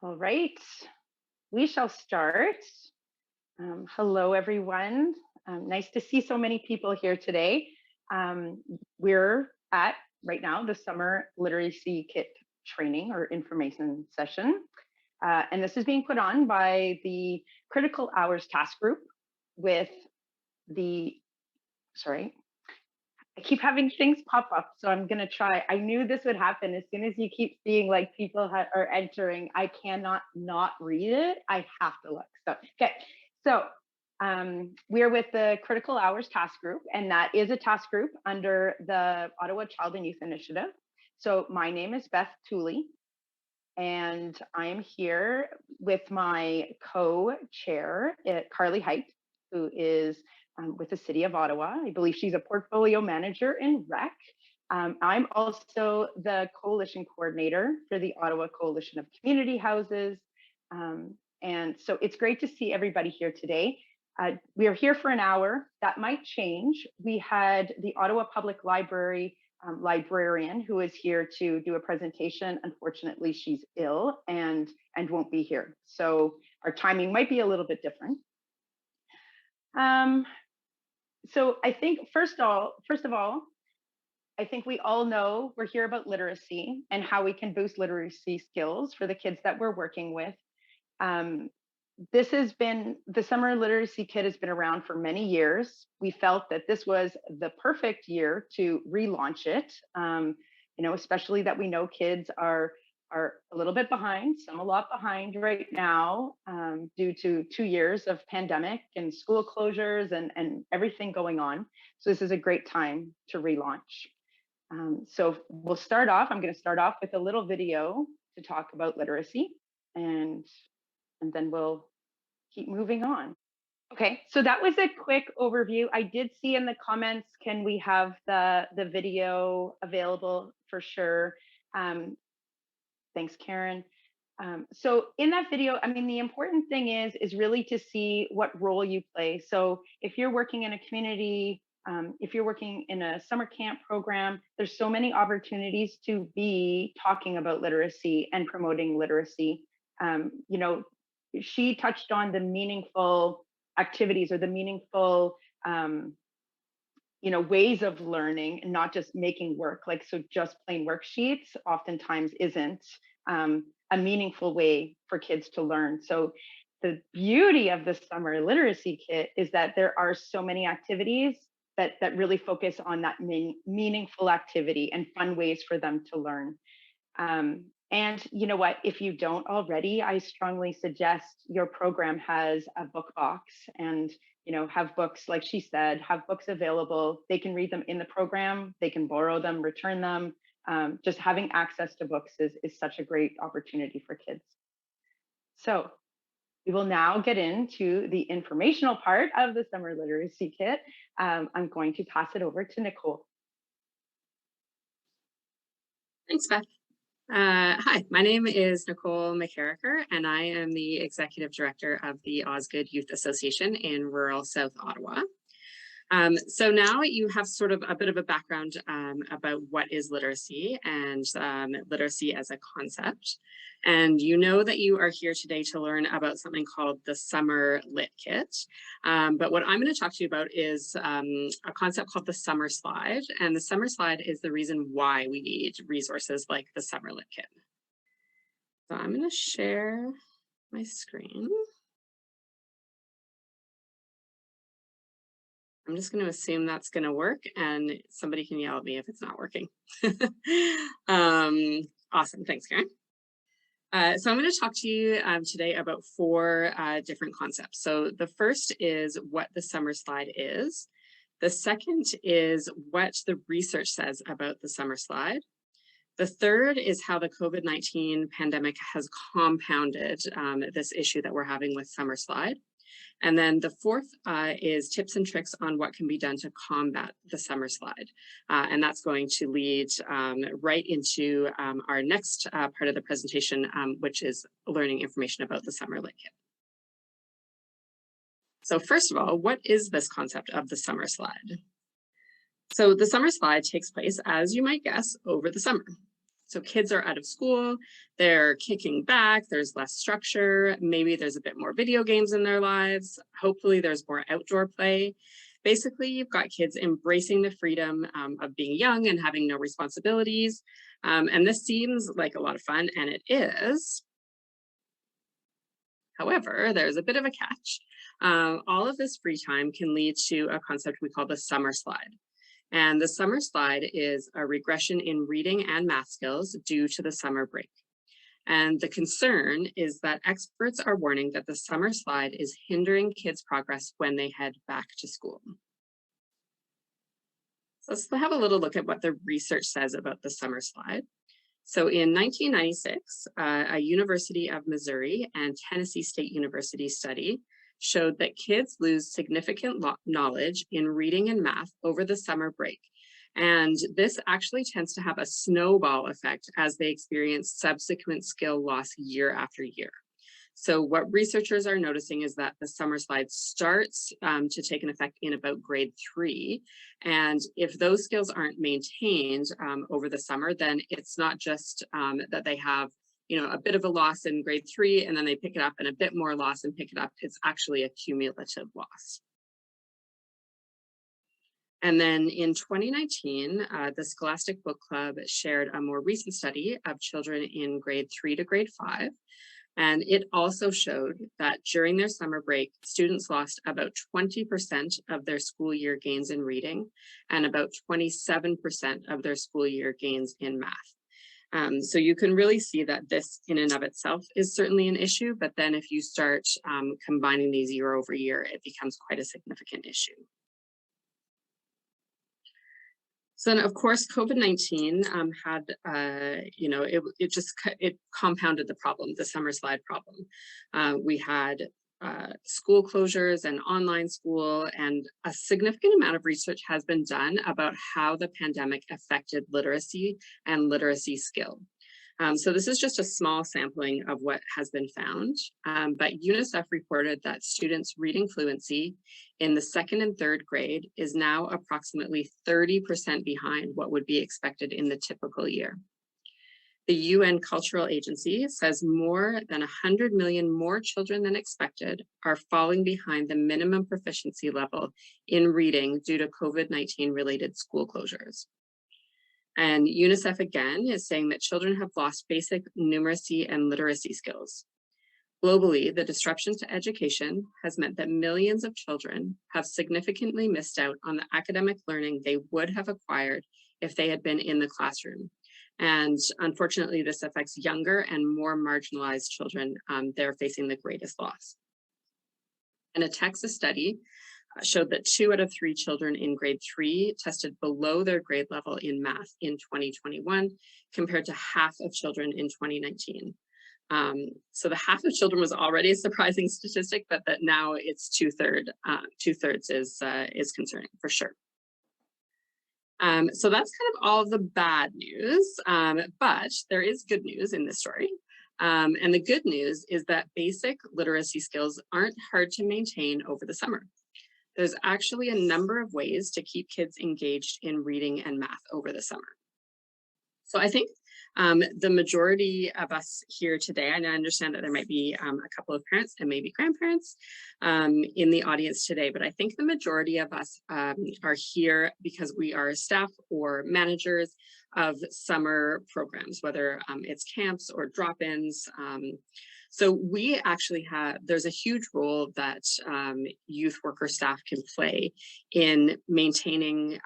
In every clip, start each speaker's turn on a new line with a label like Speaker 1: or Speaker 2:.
Speaker 1: All right, we shall start. Hello, everyone. Nice to see so many people here today. We're at, right now, the Summer Literacy Kit training or information session. And this is being put on by the Critical Hours Task Group with the, sorry, I keep having things pop up, so I'm gonna try. I knew this would happen as soon as you keep seeing like people are entering. I cannot not read it. I have to look. So okay, so we're with the Critical Hours Task Group, and that is a task group under the Ottawa Child and Youth Initiative. So my name is Beth Tooley, and I am here with my co-chair, Carly Height, who is with the City of Ottawa. I believe she's a portfolio manager in REC. I'm also the coalition coordinator for the Ottawa Coalition of Community Houses. And so it's great to see everybody here today. We are here for an hour. That might change. We had the Ottawa Public Library librarian who is here to do a presentation. Unfortunately, she's ill and won't be here. So our timing might be a little bit different. So I think first of all, I think we all know we're here about literacy and how we can boost literacy skills for the kids that we're working with. This has been, the Summer Literacy Kit has been around for many years. We felt that this was the perfect year to relaunch it, especially that we know kids are a little bit behind, some a lot behind right now due to 2 years of pandemic and school closures and everything going on. So this is a great time to relaunch. So we'll start off, I'm going to start off with a little video to talk about literacy and then we'll keep moving on. Okay, so that was a quick overview. I did see in the comments, can we have the video available for sure? Thanks, Karen. So in that video, I mean, the important thing is really to see what role you play. So if you're working in a community, if you're working in a summer camp program, there's so many opportunities to be talking about literacy and promoting literacy. She touched on the meaningful activities or the meaningful ways of learning and not just making work. Like, so just plain worksheets oftentimes isn't a meaningful way for kids to learn. So the beauty of the Summer Literacy Kit is that there are so many activities that really focus on that meaningful activity and fun ways for them to learn. And you know what, if you don't already, I strongly suggest your program has a book box and, have books, like she said, have books available. They can read them in the program, they can borrow them, return them. Just having access to books is such a great opportunity for kids. So we will now get into the informational part of the Summer Literacy Kit. I'm going to pass it over to Nicole.
Speaker 2: Thanks, Beth. Hi, my name is Nicole McCarricker, and I am the Executive Director of the Osgood Youth Association in rural South Ottawa. So now you have sort of a bit of a background about what is literacy and literacy as a concept. And you know that you are here today to learn about something called the Summer Lit Kit. But what I'm going to talk to you about is a concept called the Summer Slide. And the Summer Slide is the reason why we need resources like the Summer Lit Kit. So I'm going to share my screen. I'm just going to assume that's going to work, and somebody can yell at me if it's not working. Awesome. Thanks, Karen. So I'm going to talk to you today about 4 different concepts. So the first is what the Summer Slide is. The second is what the research says about the Summer Slide. The third is how the COVID-19 pandemic has compounded this issue that we're having with Summer Slide. And then the fourth is tips and tricks on what can be done to combat the Summer Slide. And that's going to lead right into our next part of the presentation, which is learning information about the Summer Lit Kit. So first of all, what is this concept of the Summer Slide? So the Summer Slide takes place, as you might guess, over the summer. So kids are out of school, they're kicking back, there's less structure, maybe there's a bit more video games in their lives, hopefully there's more outdoor play. Basically, you've got kids embracing the freedom of being young and having no responsibilities. And this seems like a lot of fun, and it is. However, there's a bit of a catch. All of this free time can lead to a concept we call the summer slide. And the summer slide is a regression in reading and math skills due to the summer break. And the concern is that experts are warning that the summer slide is hindering kids' progress when they head back to school. So let's have a little look at what the research says about the summer slide. So in 1996, a University of Missouri and Tennessee State University study showed that kids lose significant knowledge in reading and math over the summer break. And this actually tends to have a snowball effect as they experience subsequent skill loss year after year. So what researchers are noticing is that the summer slide starts to take an effect in about grade 3. And if those skills aren't maintained over the summer, then it's not just that they have a bit of a loss in grade 3 and then they pick it up and a bit more loss and pick it up. It's actually a cumulative loss. And then in 2019, the Scholastic Book Club shared a more recent study of children in grade 3 to grade 5. And it also showed that during their summer break, students lost about 20% of their school year gains in reading and about 27% of their school year gains in math. So you can really see that this in and of itself is certainly an issue, but then if you start combining these year over year, it becomes quite a significant issue. So then, of course, COVID-19 had, it compounded the problem, the summer slide problem. We had school closures and online school, and a significant amount of research has been done about how the pandemic affected literacy and literacy skill. So this is just a small sampling of what has been found, but UNICEF reported that students' reading fluency in the 2nd and 3rd grade is now approximately 30% behind what would be expected in the typical year. The UN Cultural Agency says more than 100 million more children than expected are falling behind the minimum proficiency level in reading due to COVID-19 related school closures. And UNICEF again is saying that children have lost basic numeracy and literacy skills. Globally, the disruption to education has meant that millions of children have significantly missed out on the academic learning they would have acquired if they had been in the classroom. And unfortunately, this affects younger and more marginalized children. They're facing the greatest loss. And a Texas study showed that 2 out of 3 children in grade 3 tested below their grade level in math in 2021, compared to half of children in 2019. So the half of children was already a surprising statistic, but that now it's 2/3 is concerning for sure. So that's kind of all the bad news, but there is good news in this story. And the good news is that basic literacy skills aren't hard to maintain over the summer. There's actually a number of ways to keep kids engaged in reading and math over the summer. So I think the majority of us here today, and I understand that there might be a couple of parents and maybe grandparents in the audience today, but I think the majority of us are here because we are staff or managers of summer programs, whether it's camps or drop-ins. So we actually there's a huge role that youth worker staff can play in maintaining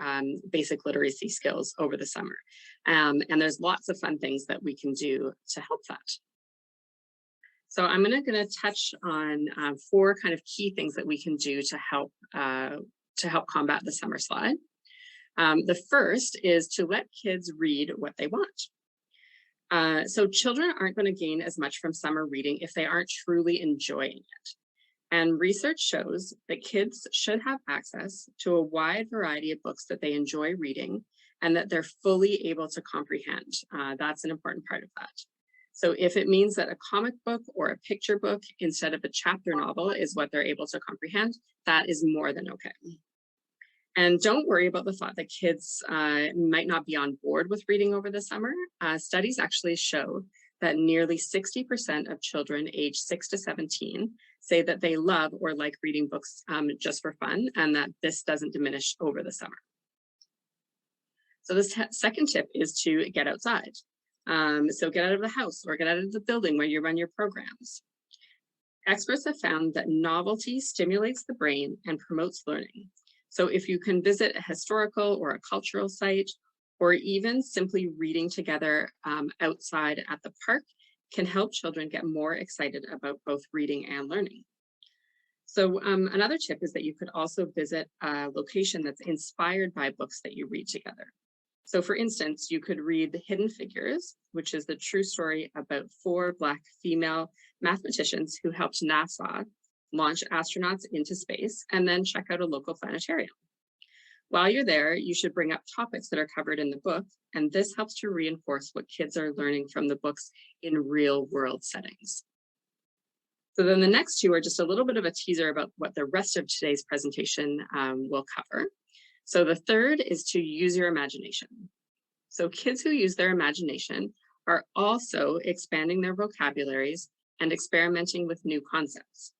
Speaker 2: basic literacy skills over the summer. And there's lots of fun things that we can do to help that. So I'm gonna touch on 4 kind of key things that we can do to help combat the summer slide. The first is to let kids read what they want. So children aren't going to gain as much from summer reading if they aren't truly enjoying it. And research shows that kids should have access to a wide variety of books that they enjoy reading and that they're fully able to comprehend. That's an important part of that. So if it means that a comic book or a picture book instead of a chapter novel is what they're able to comprehend, that is more than okay. And don't worry about the thought that kids might not be on board with reading over the summer. Studies actually show that nearly 60% of children aged 6 to 17 say that they love or like reading books just for fun, and that this doesn't diminish over the summer. So the second tip is to get outside. So get out of the house or get out of the building where you run your programs. Experts have found that novelty stimulates the brain and promotes learning. So if you can visit a historical or a cultural site, or even simply reading together outside at the park, can help children get more excited about both reading and learning. So another tip is that you could also visit a location that's inspired by books that you read together. So for instance, you could read The Hidden Figures, which is the true story about 4 Black female mathematicians who helped NASA launch astronauts into space, and then check out a local planetarium. While you're there, you should bring up topics that are covered in the book, and this helps to reinforce what kids are learning from the books in real world settings. So then the next 2 are just a little bit of a teaser about what the rest of today's presentation will cover. So the third is to use your imagination. So kids who use their imagination are also expanding their vocabularies and experimenting with new concepts.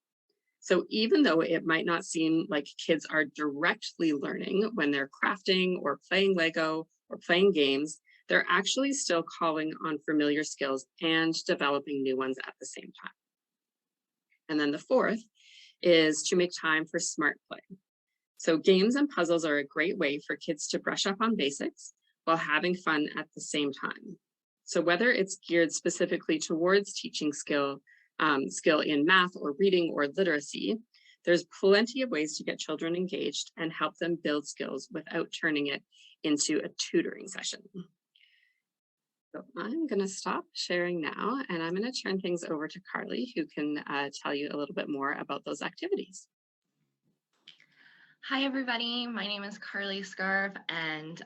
Speaker 2: So even though it might not seem like kids are directly learning when they're crafting or playing Lego or playing games, they're actually still calling on familiar skills and developing new ones at the same time. And then the fourth is to make time for smart play. So games and puzzles are a great way for kids to brush up on basics while having fun at the same time. So whether it's geared specifically towards teaching skill in math or reading or literacy, there's plenty of ways to get children engaged and help them build skills without turning it into a tutoring session. So I'm going to stop sharing now, and I'm going to turn things over to Carly, who can tell you a little bit more about those activities.
Speaker 3: Hi, everybody. My name is Carly Scarf, and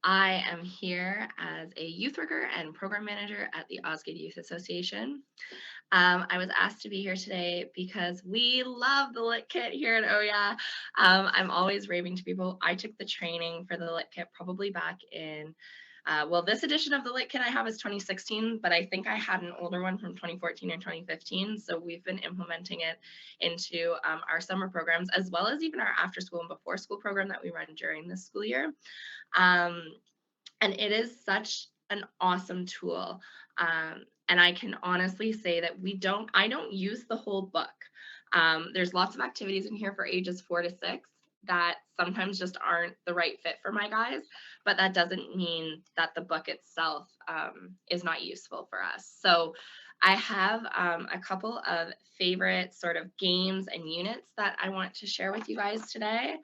Speaker 3: I am here as a youth worker and program manager at the Osgood Youth Association. I was asked to be here today because we love the Lit Kit here at OYA. I'm always raving to people. I took the training for the Lit Kit probably back in this edition of the Lit Kit I have is 2016, but I think I had an older one from 2014 and 2015. So we've been implementing it into our summer programs, as well as even our after school and before school program that we run during this school year. And it is such an awesome tool. And I can honestly say that I don't use the whole book. There's lots of activities in here for ages 4 to 6 that sometimes just aren't the right fit for my guys, but that doesn't mean that the book itself is not useful for us. So I have a couple of favorite sort of games and units that I want to share with you guys today.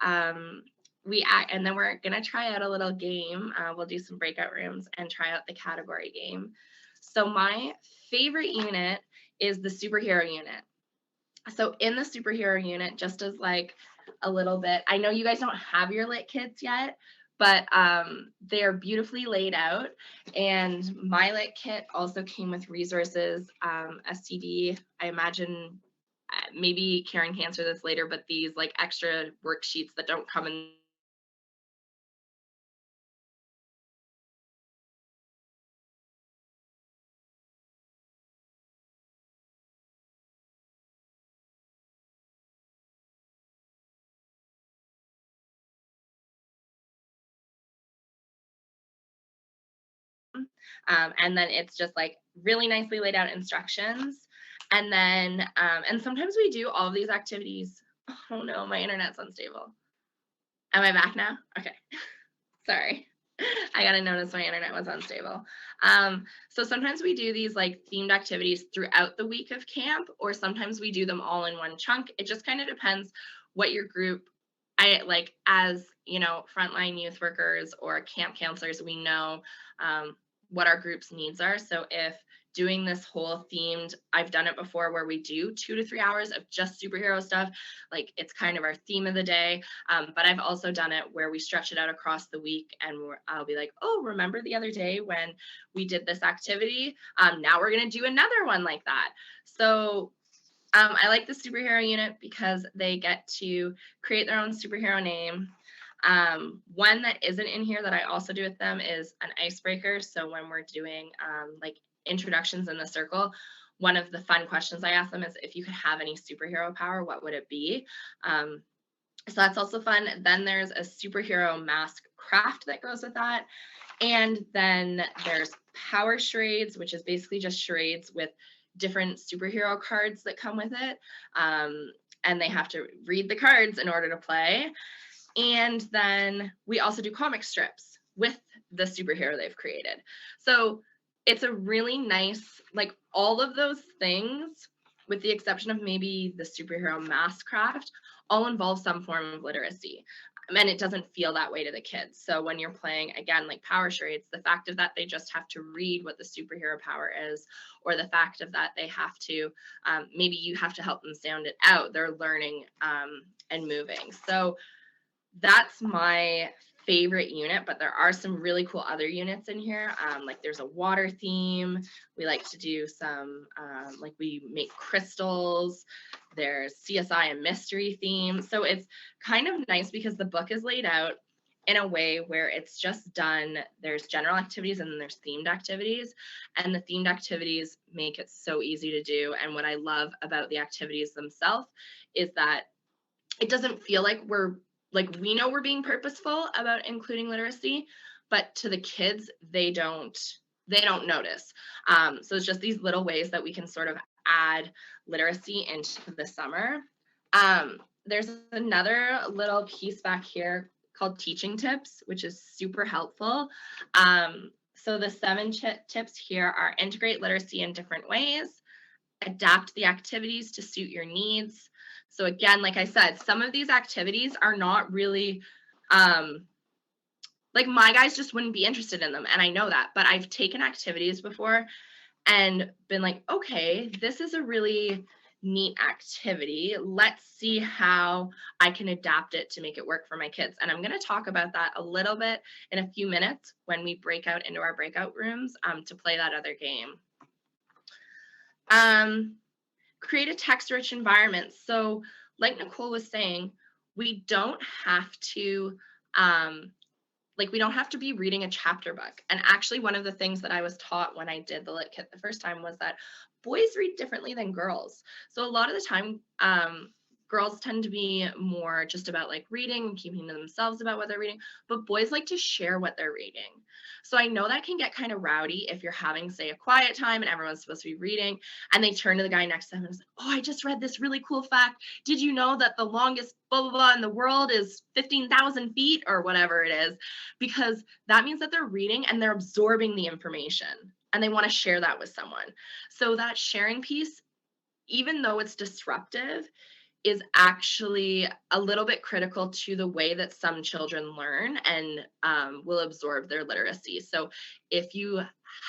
Speaker 3: And then we're gonna try out a little game. We'll do some breakout rooms and try out the category game. So my favorite unit is the superhero unit. So in the superhero unit, just as like a little bit, I know you guys don't have your Lit Kits yet, but they're beautifully laid out. And my Lit Kit also came with resources, STD. I imagine maybe Karen can answer this later, but these like extra worksheets that don't come in and then it's just like really nicely laid out instructions. And then, and sometimes we do all of these activities. Oh no, my internet's unstable. Am I back now? Okay, sorry. I got to notice my internet was unstable. So sometimes we do these like themed activities throughout the week of camp, or sometimes we do them all in one chunk. It just kind of depends what your group, as you know, frontline youth workers or camp counselors, we know what our group's needs are. So if doing this whole themed, I've done it before where we do 2 to 3 hours of just superhero stuff, like it's kind of our theme of the day. But I've also done it where we stretch it out across the week, and I'll be like, oh, remember the other day when we did this activity? Now we're going to do another one like that. So I like the superhero unit because they get to create their own superhero name. One that isn't in here that I also do with them is an icebreaker. So when we're doing like introductions in the circle, one of the fun questions I ask them is, if you could have any superhero power, what would it be? So that's also fun. Then there's a superhero mask craft that goes with that. And then there's power charades, which is basically just charades with different superhero cards that come with it. And they have to read the cards in order to play. And then we also do comic strips with the superhero they've created. So it's a really nice, like all of those things, with the exception of maybe the superhero mask craft, all involve some form of literacy. And it doesn't feel that way to the kids. So when you're playing, again, like power charades, the fact of that they just have to read what the superhero power is, or the fact of that they have to, maybe you have to help them sound it out, they're learning and moving. So that's my favorite unit, but there are some really cool other units in here. Like there's a water theme. We like to do some, like we make crystals. There's CSI and mystery theme. So it's kind of nice because the book is laid out in a way where it's just done. There's general activities and then there's themed activities. And the themed activities make it so easy to do. And what I love about the activities themselves is that it doesn't feel like we know we're being purposeful about including literacy, but to the kids, they don't notice. So it's just these little ways that we can sort of add literacy into the summer. There's another little piece back here called teaching tips, which is super helpful. So the 7 tips here are: integrate literacy in different ways, adapt the activities to suit your needs. So again, like I said, some of these activities are not really, like my guys just wouldn't be interested in them. And I know that, but I've taken activities before and been like, okay, this is a really neat activity. Let's see how I can adapt it to make it work for my kids. And I'm going to talk about that a little bit in a few minutes when we break out into our breakout rooms to play that other game. Create a text-rich environment. So like Nicole was saying, we don't have to, we don't have to be reading a chapter book. And actually one of the things that I was taught when I did the Lit Kit the first time was that boys read differently than girls. So a lot of the time, girls tend to be more just about like reading and keeping to themselves about what they're reading, but boys like to share what they're reading. So I know that can get kind of rowdy if you're having, say, a quiet time and everyone's supposed to be reading and they turn to the guy next to them and say, oh, I just read this really cool fact. Did you know that the longest blah, blah, blah in the world is 15,000 feet or whatever it is? Because that means that they're reading and they're absorbing the information and they want to share that with someone. So that sharing piece, even though it's disruptive, is actually a little bit critical to the way that some children learn and will absorb their literacy. So if you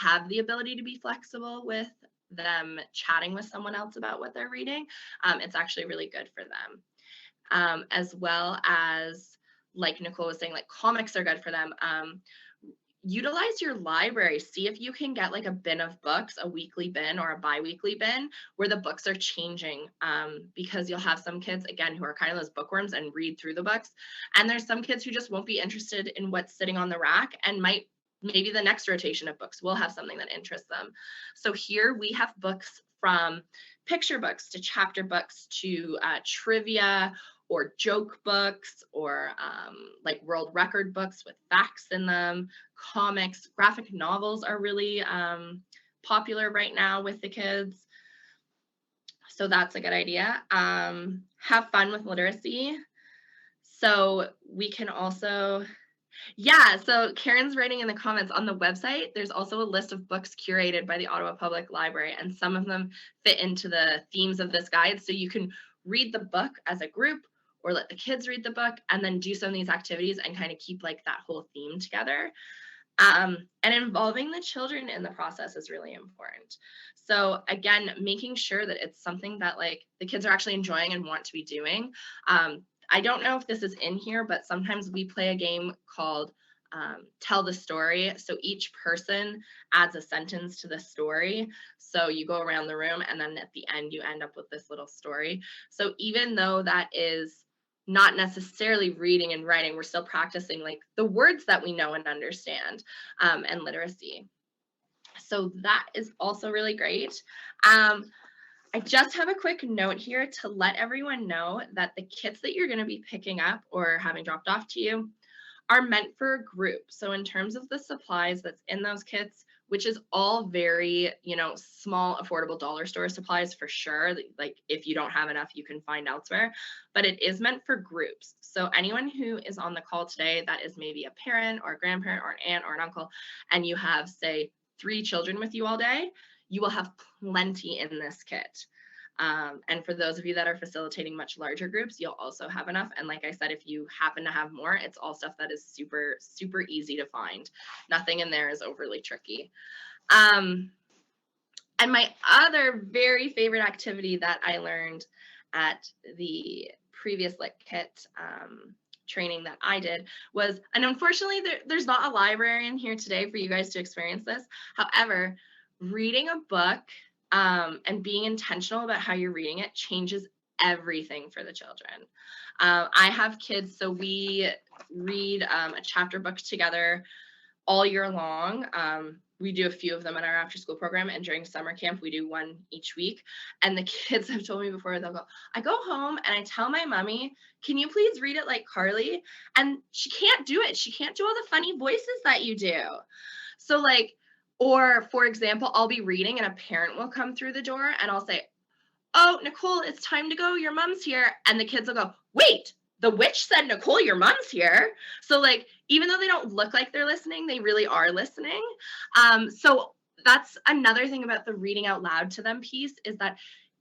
Speaker 3: have the ability to be flexible with them chatting with someone else about what they're reading, it's actually really good for them. As well as, like Nicole was saying, like comics are good for them. Utilize your library. See if you can get like a bin of books, a weekly bin or a bi-weekly bin where the books are changing, because you'll have some kids, again, who are kind of those bookworms and read through the books. And there's some kids who just won't be interested in what's sitting on the rack and maybe the next rotation of books will have something that interests them. So here we have books from picture books to chapter books to trivia or joke books or like world record books with facts in them. Comics, graphic novels are really popular right now with the kids. So that's a good idea. Have fun with literacy. So we can also, so Karen's writing in the comments on the website, there's also a list of books curated by the Ottawa Public Library, and some of them fit into the themes of this guide. So you can read the book as a group or let the kids read the book and then do some of these activities and kind of keep like that whole theme together. And involving the children in the process is really important. So again, making sure that it's something that like the kids are actually enjoying and want to be doing. I don't know if this is in here, but sometimes we play a game called tell the story. So each person adds a sentence to the story. So you go around the room, and then at the end, you end up with this little story. So even though that is not necessarily reading and writing, we're still practicing like the words that we know and understand, and literacy. So that is also really great. I just have a quick note here to let everyone know that the kits that you're going to be picking up or having dropped off to you are meant for a group. So in terms of the supplies that's in those kits, which is all very, small, affordable dollar store supplies for sure. Like if you don't have enough, you can find elsewhere, but it is meant for groups. So anyone who is on the call today that is maybe a parent or a grandparent or an aunt or an uncle, and you have, say, 3 children with you all day, you will have plenty in this kit. And for those of you that are facilitating much larger groups, you'll also have enough. And like I said, if you happen to have more, it's all stuff that is super, super easy to find. Nothing in there is overly tricky. And my other very favorite activity that I learned at the previous Lit Kit training that I did was, and unfortunately there's not a librarian here today for you guys to experience this. However, reading a book and being intentional about how you're reading it changes everything for the children. I have kids, so we read a chapter book together all year long. We do a few of them in our after school program, and during summer camp, we do one each week. And the kids have told me before, they'll go, I go home and I tell my mommy, can you please read it like Carly? And she can't do it. She can't do all the funny voices that you do. So like, or for example, I'll be reading and a parent will come through the door and I'll say, oh, Nicole, it's time to go. Your mom's here. And the kids will go, wait, the witch said, Nicole, your mom's here. So like, even though they don't look like they're listening, they really are listening. So that's another thing about the reading out loud to them piece, is that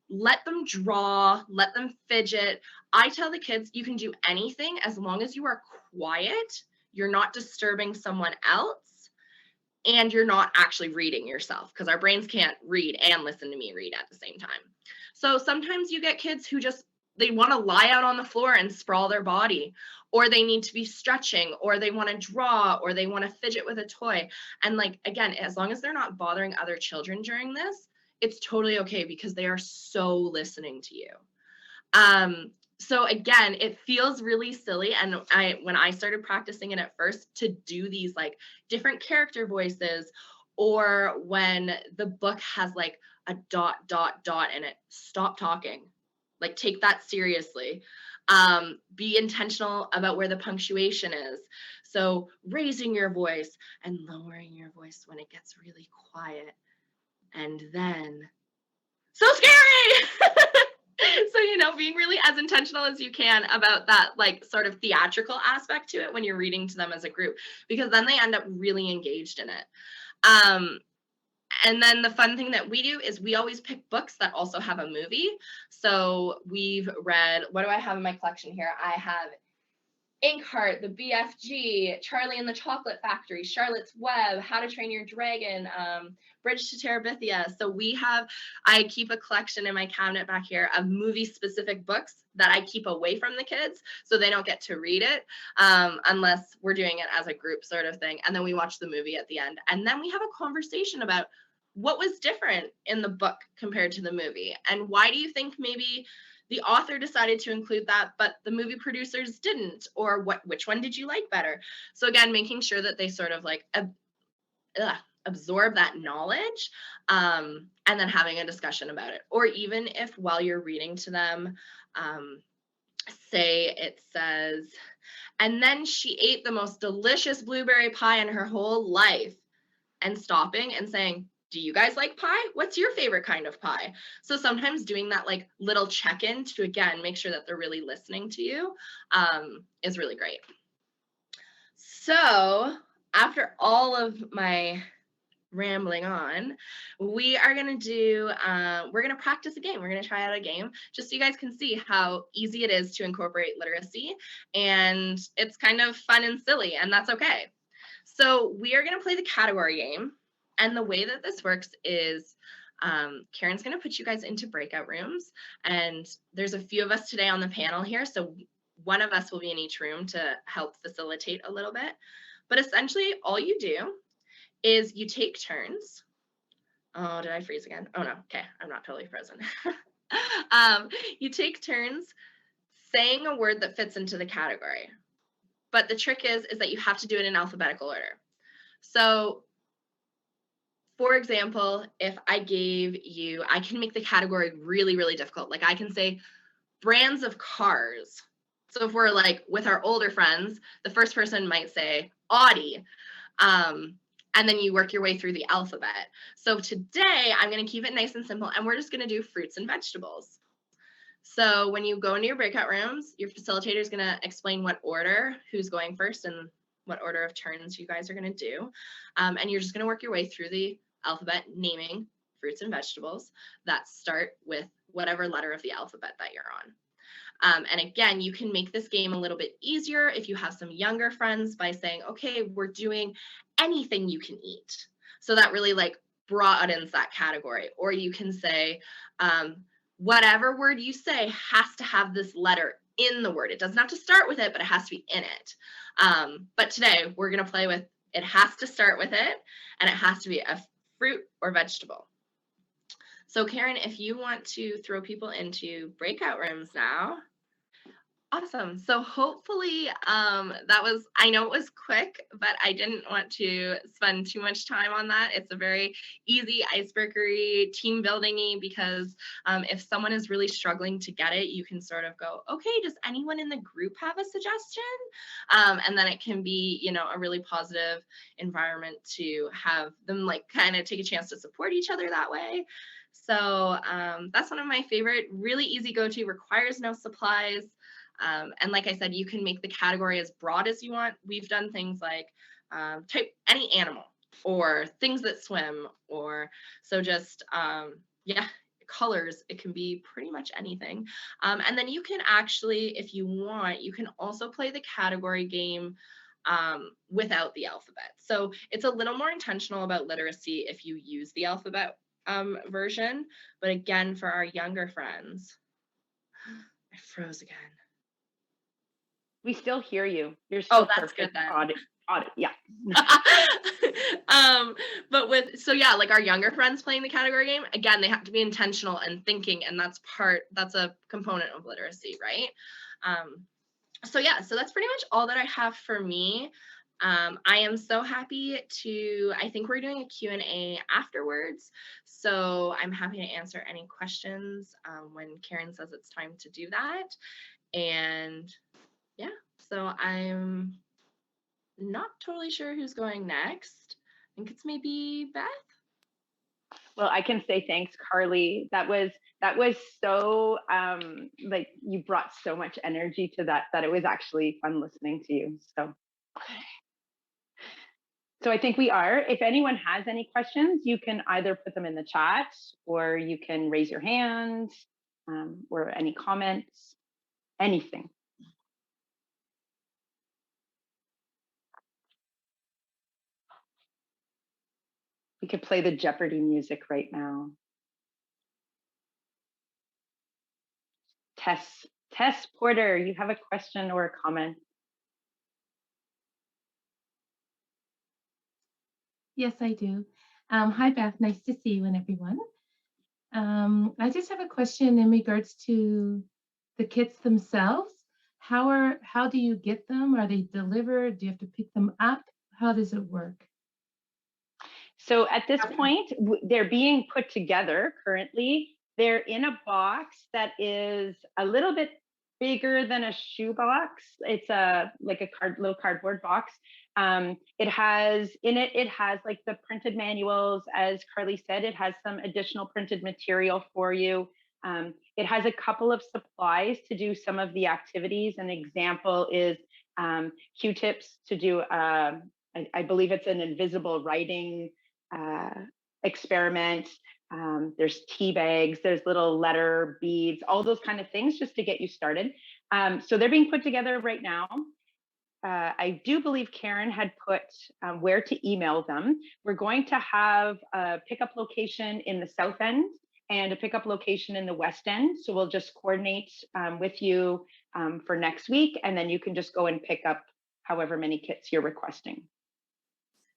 Speaker 3: let them draw, let them fidget. I tell the kids, you can do anything as long as you are quiet, you're not disturbing someone else, and you're not actually reading yourself, because our brains can't read and listen to me read at the same time. So sometimes you get kids who just, they want to lie out on the floor and sprawl their body, or they need to be stretching, or they want to draw, or they want to fidget with a toy. And like, again, as long as they're not bothering other children during this, it's totally okay, because they are so listening to you. So again, it feels really silly. And when I started practicing it at first, to do these like different character voices, or when the book has like a ... in it, stop talking. Like, take that seriously. Be intentional about where the punctuation is. So raising your voice and lowering your voice when it gets really quiet. And then, so scary! So, being really as intentional as you can about that, like, sort of theatrical aspect to it when you're reading to them as a group, because then they end up really engaged in it. And then the fun thing that we do is we always pick books that also have a movie. So we've read, what do I have in my collection here? I have Inkheart, The BFG, Charlie and the Chocolate Factory, Charlotte's Web, How to Train Your Dragon, Bridge to Terabithia. So I keep a collection in my cabinet back here of movie-specific books that I keep away from the kids, so they don't get to read it unless we're doing it as a group sort of thing. And then we watch the movie at the end. And then we have a conversation about what was different in the book compared to the movie. And why do you think maybe the author decided to include that, but the movie producers didn't? Or which one did you like better? So again, making sure that they sort of like absorb that knowledge, and then having a discussion about it. Or even if while you're reading to them, say it says, and then she ate the most delicious blueberry pie in her whole life, and stopping and saying, do you guys like pie? What's your favorite kind of pie? So sometimes doing that like little check-in to, again, make sure that they're really listening to you is really great. So after all of my rambling on, we are going to we're going to practice a game. We're going to try out a game just so you guys can see how easy it is to incorporate literacy. And it's kind of fun and silly, and that's okay. So we are going to play the category game. And the way that this works is Karen's going to put you guys into breakout rooms. And there's a few of us today on the panel here, so one of us will be in each room to help facilitate a little bit. But essentially all you do is you take turns. Oh, did I freeze again? Oh no, okay, I'm not totally frozen. You take turns saying a word that fits into the category. But the trick is that you have to do it in alphabetical order. So for example, if I gave you, I can make the category really, really difficult. Like I can say brands of cars. So if we're like with our older friends, the first person might say Audi. And then you work your way through the alphabet. So today I'm going to keep it nice and simple, and we're just going to do fruits and vegetables. So when you go into your breakout rooms, your facilitator is going to explain what order, who's going first, and what order of turns you guys are going to do. And you're just going to work your way through the alphabet, naming fruits and vegetables that start with whatever letter of the alphabet that you're on. And again, you can make this game a little bit easier if you have some younger friends by saying, okay, we're doing anything you can eat. So that really like broadens that category. Or you can say, whatever word you say has to have this letter in the word. It doesn't have to start with it, but it has to be in it. But today we're going to play with, it has to start with it, and it has to be a fruit or vegetable. So Karen, if you want to throw people into breakout rooms now. Awesome. So hopefully that was, I know it was quick, but I didn't want to spend too much time on that. It's a very easy icebreakery, team building-y, because if someone is really struggling to get it, you can sort of go, okay, does anyone in the group have a suggestion? And then it can be, you know, a really positive environment to have them like kind of take a chance to support each other that way. So that's one of my favorite, really easy go-to, requires no supplies. And like I said, you can make the category as broad as you want. We've done things like type any animal or things that swim, or so just, yeah, colors. It can be pretty much anything. And then you can actually, if you want, you can also play the category game without the alphabet. So it's a little more intentional about literacy if you use the alphabet version. But again, for our younger friends, I froze again.
Speaker 1: We still hear you. You're still
Speaker 3: that's
Speaker 1: perfect.
Speaker 3: Good then.
Speaker 1: Audit, yeah.
Speaker 3: But with, so yeah, like our younger friends playing the category game, again, they have to be intentional and thinking, and that's a component of literacy, right? So yeah, so that's pretty much all that I have for me. I am so happy to, I think we're doing a Q&A afterwards, so I'm happy to answer any questions when Karen says it's time to do that. And yeah, so I'm not totally sure who's going next. I think it's maybe Beth.
Speaker 1: Well, I can say thanks, Carly. That was so like you brought so much energy to that it was actually fun listening to you. So I think we are. If anyone has any questions, you can either put them in the chat or you can raise your hand or any comments, anything. We could play the Jeopardy music right now. Tess Porter, you have a question or a comment?
Speaker 4: Yes, I do. Hi, Beth. Nice to see you and everyone. I just have a question in regards to the kits themselves. How do you get them? Are they delivered? Do you have to pick them up? How does it work?
Speaker 1: So at this point, they're being put together currently. They're in a box that is a little bit bigger than a shoebox. It's like a little cardboard box. It has like the printed manuals, as Carly said. It has some additional printed material for you. It has a couple of supplies to do some of the activities. An example is Q-tips to do, I believe it's an invisible writing experiment. There's tea bags, there's little letter beads, all those kind of things just to get you started. So they're being put together right now. I do believe Karen had put where to email them. We're going to have a pickup location in the south end and a pickup location in the west end. So we'll just coordinate with you for next week, and then you can just go and pick up however many kits you're requesting.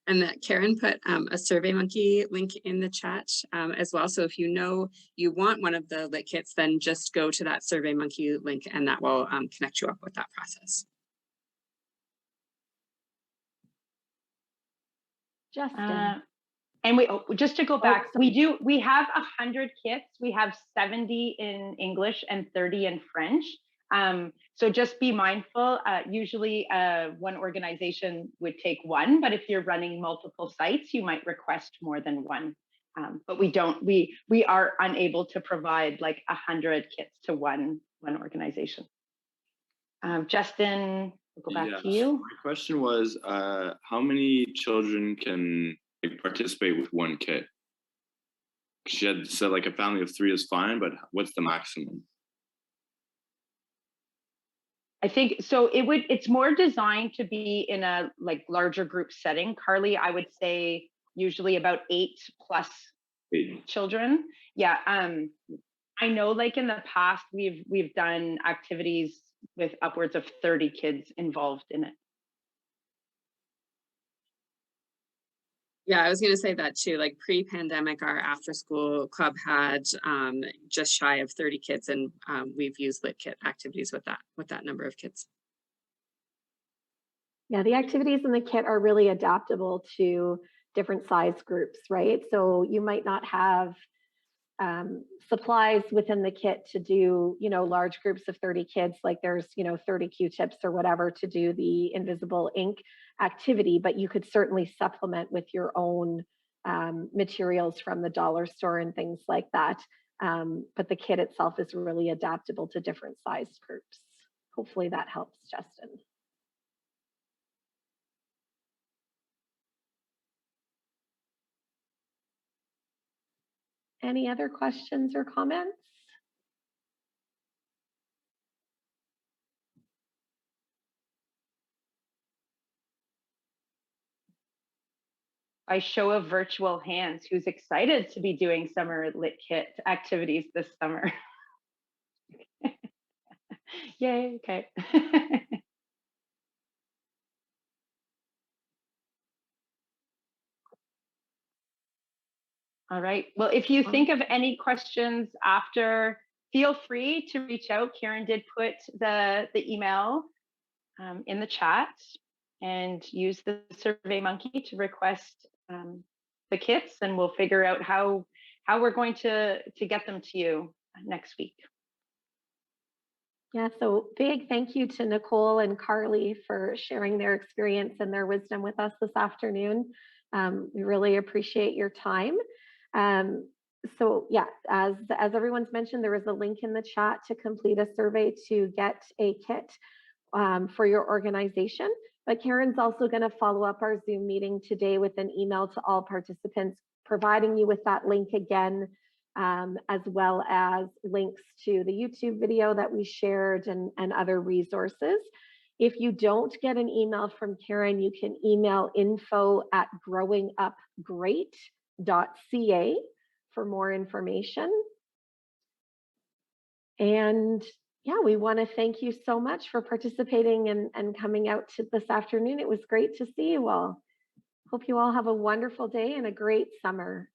Speaker 2: And that Karen put a SurveyMonkey link in the chat as well. So if you know you want one of the lit kits, then just go to that SurveyMonkey link and that will connect you up with that process.
Speaker 5: Justin.
Speaker 1: And just to go back,
Speaker 5: sorry.
Speaker 1: we have 100 kits. We have 70 in English and 30 in French. So just be mindful. Usually one organization would take one, but if you're running multiple sites, you might request more than one. But we are unable to provide like 100 kits to one organization. Justin, we'll go back to you.
Speaker 6: My question was, how many children can participate with one kit? She had said like a family of 3 is fine, but what's the maximum?
Speaker 1: I think so. It's more designed to be in a like larger group setting. Carly, I would say usually about 8+ children. Yeah. I know like in the past we've done activities with upwards of 30 kids involved in it.
Speaker 2: Yeah, I was going to say that too. Like pre-pandemic, our after-school club had just shy of 30 kids, and we've used lit kit activities with that number of kids.
Speaker 5: Yeah, the activities in the kit are really adaptable to different size groups, right? So you might not have supplies within the kit to do, large groups of 30 kids, like there's, 30 Q-tips or whatever to do the invisible ink activity, but you could certainly supplement with your own materials from the dollar store and things like that. But the kit itself is really adaptable to different size groups. Hopefully that helps, Justin. Any other questions or comments?
Speaker 1: By show of virtual hands, who's excited to be doing summer lit kit activities this summer? Yay, okay. All right, well, if you think of any questions after, feel free to reach out. Karen did put the email in the chat, and use the SurveyMonkey to request the kits, and we'll figure out how we're going to get them to you next week.
Speaker 5: Yeah, so big thank you to Nicole and Carly for sharing their experience and their wisdom with us this afternoon. We really appreciate your time. So yeah, as everyone's mentioned, there is a link in the chat to complete a survey to get a kit for your organization. But Karen's also going to follow up our Zoom meeting today with an email to all participants, providing you with that link again, as well as links to the YouTube video that we shared and other resources. If you don't get an email from Karen, you can email info@growingupgreat.ca for more information. And yeah, we want to thank you so much for participating and coming out to this afternoon. It was great to see you all. Hope you all have a wonderful day and a great summer.